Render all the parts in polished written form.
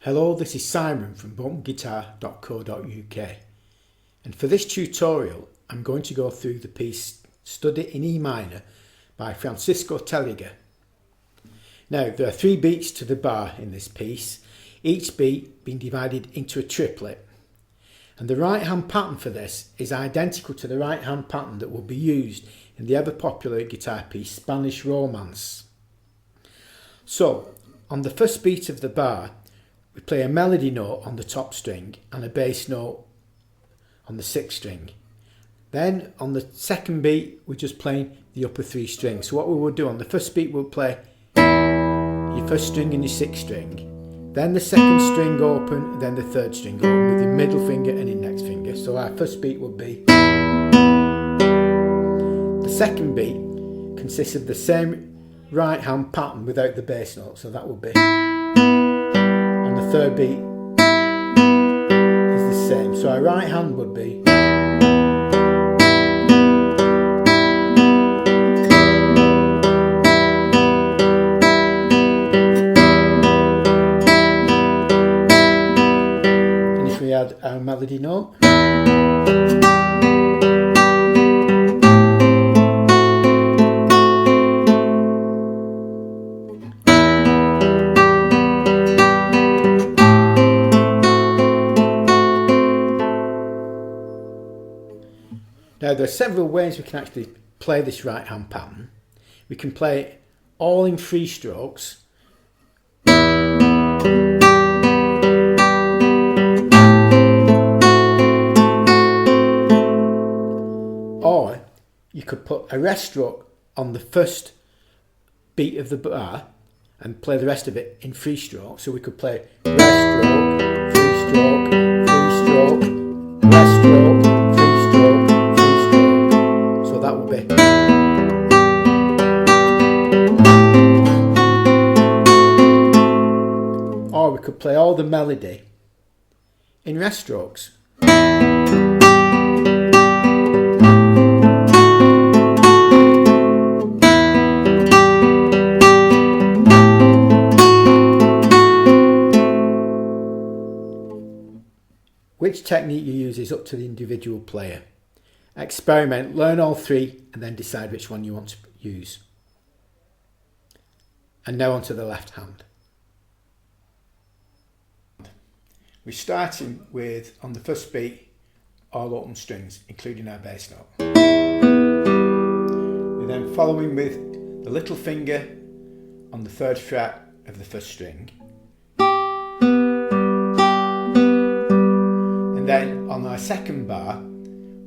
Hello, this is Simon from boltonguitar.co.uk, and for this tutorial I'm going to go through the piece Study in E minor by Tarrega. Now there are 3 beats to the bar in this piece, each beat being divided into a triplet, and the right hand pattern for this is identical to the right hand pattern that will be used in the ever popular guitar piece Spanish Romance. So on the first beat of the bar we play a melody note on the top string and a bass note on the 6th string. Then on the second beat we're just playing the upper 3 strings. So what we will do on the first beat, we'll play your first string and your 6th string, then the 2nd string open, then the 3rd string open with your middle finger and index finger. So our first beat would be. The second beat consists of the same right hand pattern without the bass note, so that would be. The third beat is the same, so our right hand would be. And if we add our melody note. Now there are several ways we can actually play this right hand pattern. We can play it all in 3 strokes, or you could put a rest stroke on the first beat of the bar and play the rest of it in 3 strokes. So we could play rest stroke, 3 stroke, 3 stroke, rest stroke, 3 stroke. So that would be. Or we could play all the melody in rest strokes. Which technique you use is up to the individual player. Experiment, learn all 3 and then decide which one you want to use. And now onto the left hand. We're starting with, on the first beat, all open strings, including our bass note. We're then following with the little finger on the 3rd fret of the 1st string. And then on our second bar,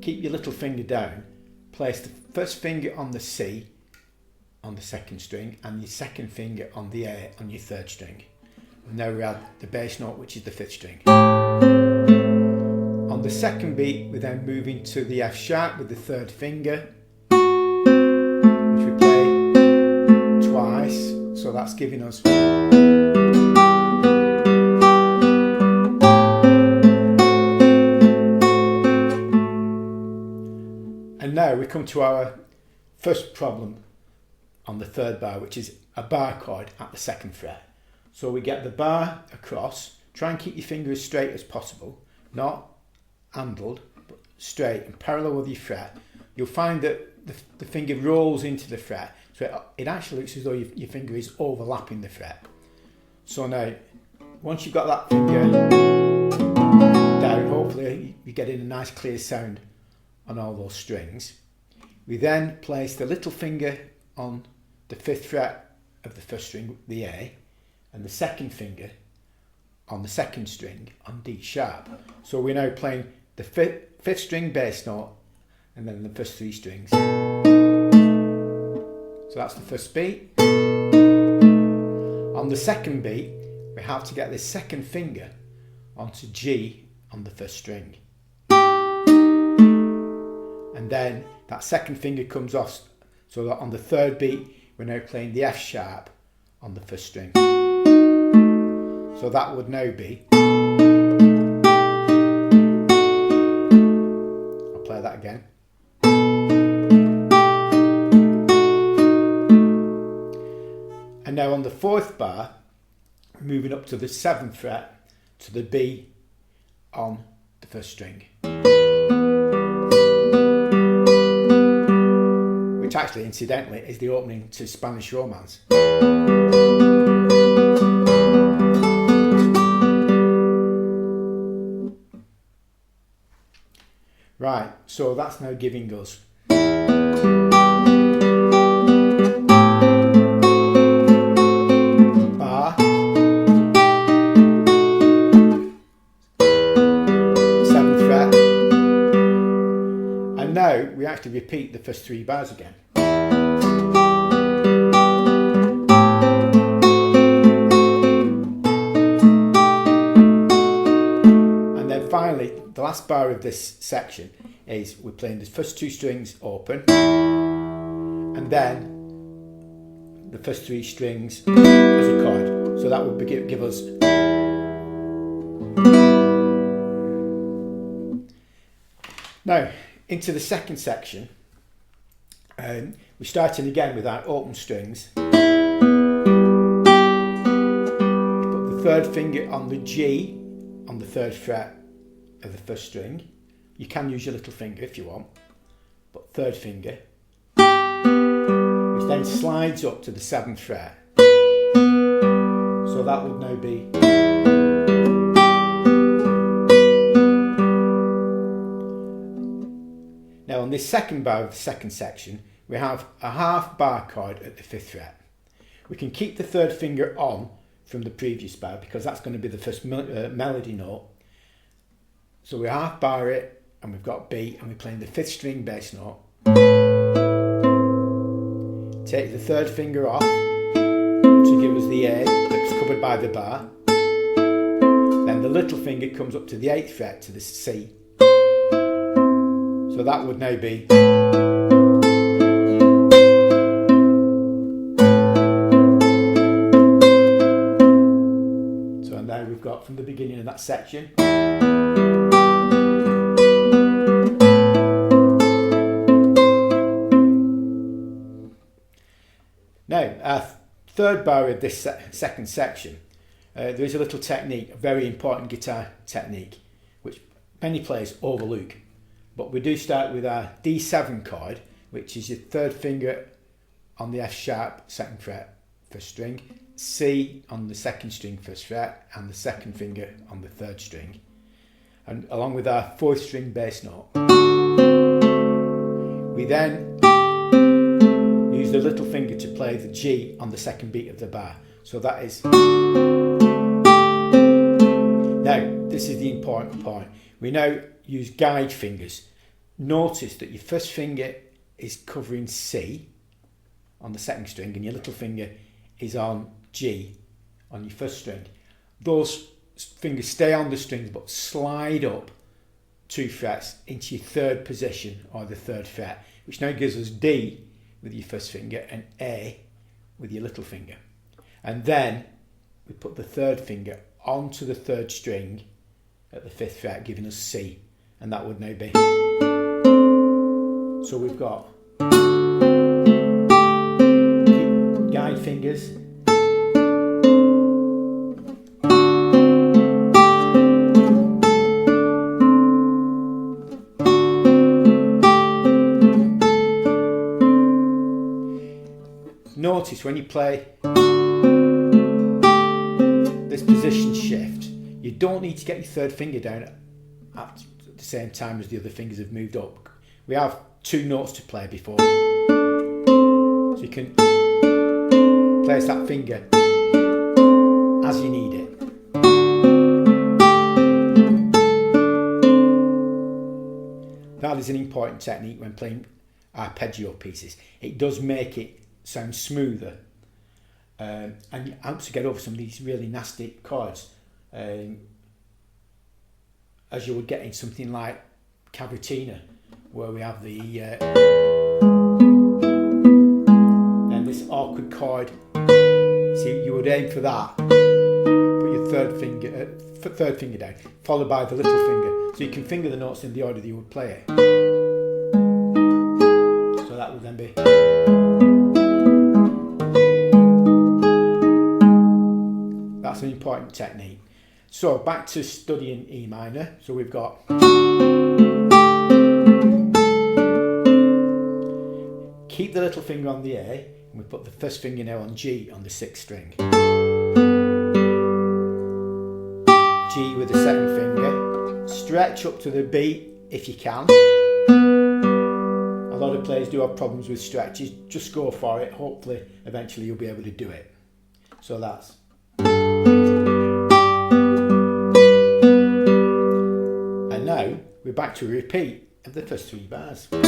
keep your little finger down, place the 1st finger on the C on the 2nd string and your 2nd finger on the A on your 3rd string. And now we add the bass note, which is the 5th string. On the second beat we're then moving to the F sharp with the 3rd finger, which we play twice, so that's giving us. And now we come to our first problem on the 3rd bar, which is a bar chord at the 2nd fret. So we get the bar across, try and keep your finger as straight as possible, not handled, but straight and parallel with your fret. You'll find that the finger rolls into the fret, so it actually looks as though your finger is overlapping the fret. So now, once you've got that finger down, hopefully you're getting a nice clear sound on all those strings. We then place the little finger on the 5th fret of the 1st string, the A, and the 2nd finger on the 2nd string on D sharp. So we're now playing the 5th string bass note and then the first 3 strings. So that's the first beat. On the second beat we have to get this 2nd finger onto G on the 1st string. And then that 2nd finger comes off, so that on the 3rd beat we're now playing the F sharp on the 1st string. So that would now be. I'll play that again. And now on the 4th bar, moving up to the 7th fret to the B on the first string, which actually incidentally is the opening to Spanish Romance. Right, so that's now giving us bar, 7th fret, and now we actually repeat the first 3 bars again. And then finally, the last bar of this section is we're playing the first 2 strings open, and then the first 3 strings as a chord. So that would give us now into the second section. We're starting again with our open strings. You put the 3rd finger on the G on the 3rd fret of the first string. You can use your little finger if you want, but 3rd finger, which then slides up to the 7th fret. So that would now be now on this second bar of the second section, we have a half bar chord at the 5th fret. We can keep the 3rd finger on from the previous bar because that's going to be the first melody note. So we half bar it, and we've got B, and we're playing the 5th string bass note. Take the 3rd finger off to give us the A that's covered by the bar. Then the little finger comes up to the 8th fret to the C. So that would now be so now we've got from the beginning of that section. Now, our 3rd bar of this second section, there is a little technique, a very important guitar technique, which many players overlook. But we do start with our D7 chord, which is your 3rd finger on the F sharp 2nd fret 1st string, C on the 2nd string 1st fret, and the 2nd finger on the 3rd string, and along with our 4th string bass note. We then use the little finger to play the G on the 2nd beat of the bar. So that is. Now, this is the important point. We now use guide fingers. Notice that your 1st finger is covering C on the 2nd string, and your little finger is on G on your 1st string. Those fingers stay on the strings but slide up 2 frets into your 3rd position, or the 3rd fret, which now gives us D with your 1st finger and A with your little finger. And then we put the 3rd finger onto the 3rd string at the 5th fret, giving us C, and that would now be. So we've got guide fingers, notice when you play this position shift, you don't need to get your 3rd finger down at the same time as the other fingers have moved up. We have 2 notes to play before, so you can place that finger as you need it. That is an important technique when playing arpeggio pieces. It does make it sound smoother, and it helps to get over some of these really nasty chords, as you would get in something like Cavatina, where we have the and this awkward chord. So you would aim for that, put your 3rd finger down, followed by the little finger, so you can finger the notes in the order that you would play it. So that would then be. That's an important technique. So back to studying E minor. So we've got keep the little finger on the A, and we put the first fingernail on G on the 6th string. G with the second finger. Stretch up to the B if you can. A lot of players do have problems with stretches. Just go for it. Hopefully, eventually you'll be able to do it. So that's. And now we're back to a repeat of the first 3 bars. Bar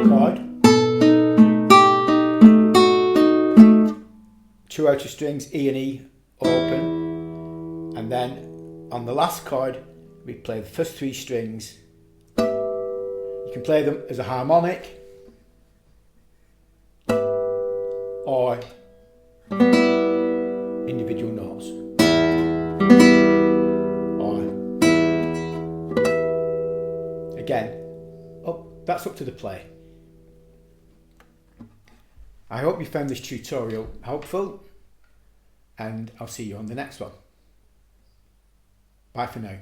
chord. 2 outer strings, E and E, open. And then on the last chord, we play the first 3 strings. You can play them as a harmonic or individual notes. Or again, that's up to the play. I hope you found this tutorial helpful, and I'll see you on the next one. Bye for now.